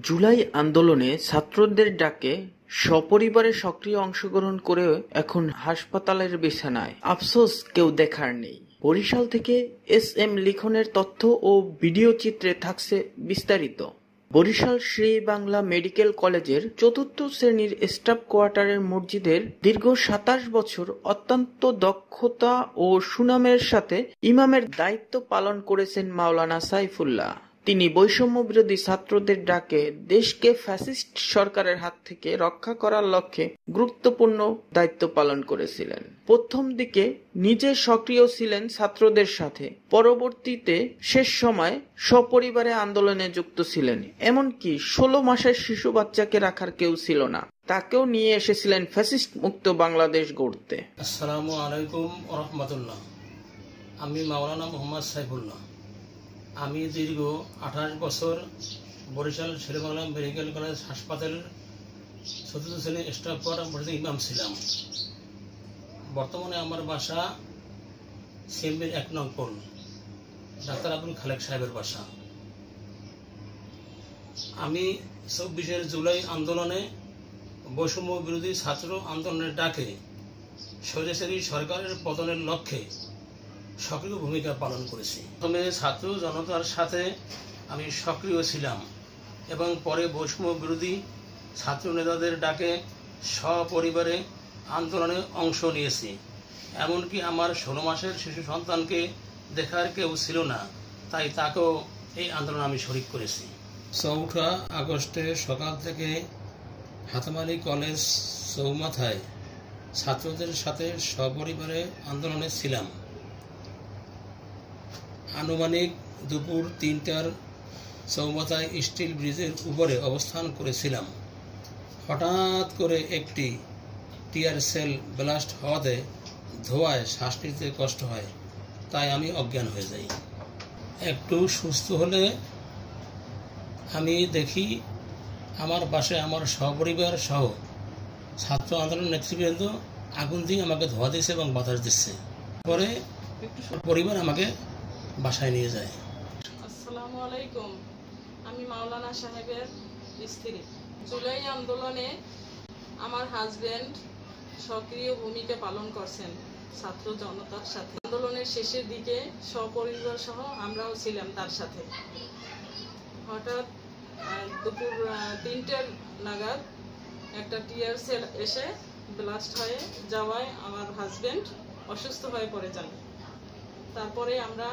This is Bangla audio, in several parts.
জুলাই আন্দোলনে ছাত্রদের ডাকে সপরিবারে সক্রিয় অংশগ্রহণ করেও এখন হাসপাতালের বিছানায়। আফসোস, কেউ দেখার নেই। বরিশাল থেকে এস.এম. লিখনের তথ্য ও ভিডিও চিত্রে থাকছে বিস্তারিত। বরিশাল শের-ই-বাংলা মেডিকেল কলেজের ৪র্থ শ্রেণীর স্টাফ কোয়ার্টারের মসজিদের দীর্ঘ ২৭ বছর অত্যন্ত দক্ষতা ও সুনামের সাথে ইমামের দায়িত্ব পালন করেছেন মাওলানা সাইফুল্লাহ। তিনি বৈষম্যবিরোধী ছাত্রদের ডাকে দেশকে ফ্যাসিস্ট সরকারের হাত থেকে রক্ষা করার লক্ষ্যে গুরুত্বপূর্ণ দায়িত্ব পালন করেছিলেন। প্রথম দিকে নিজে সক্রিয় ছিলেন ছাত্রদের সাথে, পরবর্তীতে শেষ সময় সপরিবারে আন্দোলনে যুক্ত ছিলেন। এমনকি ১৬ মাসের শিশু বাচ্চাকে রাখার কেউ ছিল না, তাকেও নিয়ে এসেছিলেন ফ্যাসিস্ট মুক্ত বাংলাদেশ গড়তে। আসসালামু আলাইকুম ওয়া রাহমাতুল্লাহ। আমি মাওলানা মোহাম্মদ সাইফুল্লাহ। আমি দীর্ঘ ২৮ বছর বরিশাল শের-ই-বাংলা মেডিকেল কলেজ হাসপাতালের ৪র্থ শ্রেণীর স্টাফ কোয়ার্টার মসজিদের ইমাম ছিলাম। বর্তমানে আমার বাসা সিএমবির ১ নং পোল, ডাক্তার আব্দুল খালেক সাহেবের বাসা। আমি ২৪শে জুলাই আন্দোলনে বৈষম্য বিরোধী ছাত্র আন্দোলনের ডাকে স্বৈরাচারী সরকারের পতনের লক্ষ্যে সক্রিয় ভূমিকা পালন করেছি। প্রথমে ছাত্র জনতার সাথে আমি সক্রিয় ছিলাম এবং পরে বৈষম্য বিরোধী ছাত্র নেতাদের ডাকে সপরিবারে আন্দোলনে অংশ নিয়েছি। এমনকি আমার ১৬ মাসের শিশু সন্তানকে দেখার কেউ ছিল না, তাই তাকেও এই আন্দোলনে আমি শরিক করেছি। ৪ঠা আগস্টে সকাল থেকে হাতমালী কলেজ চৌমাথায় ছাত্রদের সাথে সপরিবারে আন্দোলনে ছিলাম। আনুমানিক দুপুর ৩টার চৌমাথায় স্টিল ব্রিজের উপরে অবস্থান করেছিলাম। হঠাৎ করে একটি টিয়ার সেল ব্লাস্ট হওয়াতে ধোঁয়ায় শ্বাস নিতে কষ্ট হয়, তাই আমি অজ্ঞান হয়ে যাই। একটু সুস্থ হলে আমি দেখি আমার বাসায় আমার সপরিবার সহ ছাত্র আন্দোলন নেতৃবৃন্দ আগুন দিয়ে আমাকে ধোঁয়া দিচ্ছে এবং বাতাস দিচ্ছে। পরে পরিবার আমাকে বাসায় নিয়ে যায়। আসসালামু আলাইকুম। আমি মাওলানা সাহেবের স্ত্রী। জুলাই আন্দোলনে আমার হাজবেন্ড সক্রিয় ভূমিকা পালন করছেন ছাত্র জনতার সাথে। আন্দোলনের শেষের দিকে সপরিবার সহ আমরাও ছিলাম তার সাথে। হঠাৎ দুপুর ৩টার নাগাদ একটা টিয়ার সেল এসে ব্লাস্ট হয়ে যাওয়ায় আমার হাজবেন্ড অসুস্থ হয়ে পড়ে যান। তারপরে আমরা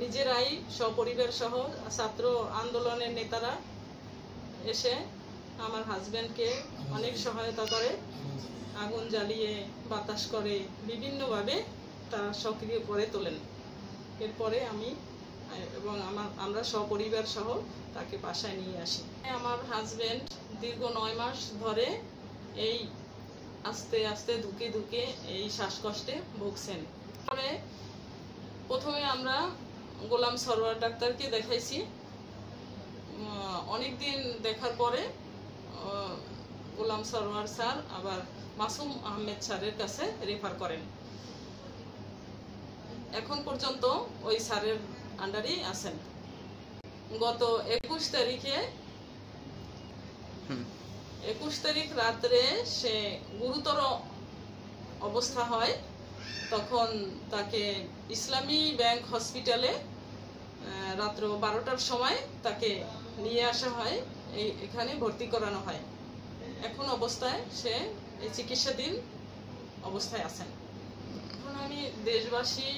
নিজেরাই সপরিবার সহ ছাত্র আন্দোলনের নেতারা এসে আমার হাজবেন্ডকে অনেক সহায়তা করে, আগুন জ্বালিয়ে বাতাস করে বিভিন্নভাবে তারা সক্রিয় করে তোলেন। এরপরে আমি এবং আমরা সপরিবার সহ তাকে বাসায় নিয়ে আসি। আমার হাজবেন্ড দীর্ঘ ৯ মাস ধরে এই আস্তে আস্তে ধুকে ধুকে এই শ্বাসকষ্টে ভুগছেন। পরে প্রথমে আমরা গোলাম সরওয়ার ডাক্তারকে দেখাইছি। অনেকদিন দেখার পরে গোলাম সরওয়ার স্যার আবার মাসুম আহমেদ স্যারের কাছে রেফার করেন। এখন পর্যন্ত ওই স্যারের আন্ডারেই আছেন। গত ২১ তারিখ রাত্রে সে গুরুতর অবস্থা হয়। তখন তাকে ইসলামী ব্যাংক হসপিটালে রাত্র ১২টার সময় তাকে নিয়ে আসা হয়, এখানে ভর্তি করানো হয়। এখন অবস্থায় সে এই চিকিৎসাধীন অবস্থায় আছেন। এখন আমি দেশবাসী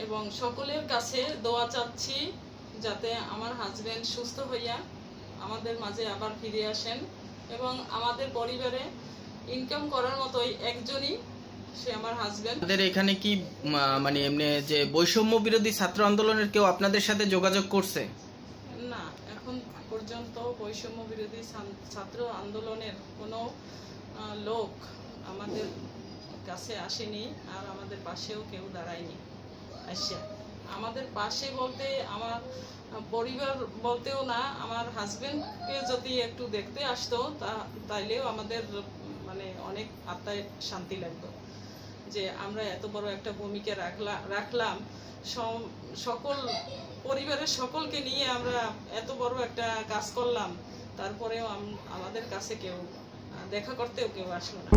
এবং সকলের কাছে দোয়া চাচ্ছি যাতে আমার হাজবেন্ড সুস্থ হইয়া আমাদের মাঝে আবার ফিরে আসেন এবং আমাদের পরিবারে ইনকাম করার মতোই একজনই সে আমার হাজবেন্ড। আপনাদের এখানে কি মানে এমনি যে বৈষম্য বিরোধী ছাত্র আন্দোলনের কেউ আপনাদের সাথে যোগাযোগ করছে? না, এখন পর্যন্ত বৈষম্য বিরোধী ছাত্র আন্দোলনের কোনো লোক আমাদের কাছে আসেনি, আর আমাদের পাশেও কেউ দাঁড়ায়নি। আসছে আমাদের পাশে বলতে আমার পরিবার বলতেও না, আমার হাজবেন্ডকে যদি একটু দেখতে আসতো তাইলেও আমাদের মানে অনেক আত্মায় শান্তি লাগতো যে আমরা এত বড় একটা ভূমিকা রাখলাম সকল পরিবারের সকলকে নিয়ে আমরা এত বড় একটা কাজ করলাম, তারপরেও আমাদের কাছে কেউ দেখা করতেও কেউ আসলো না।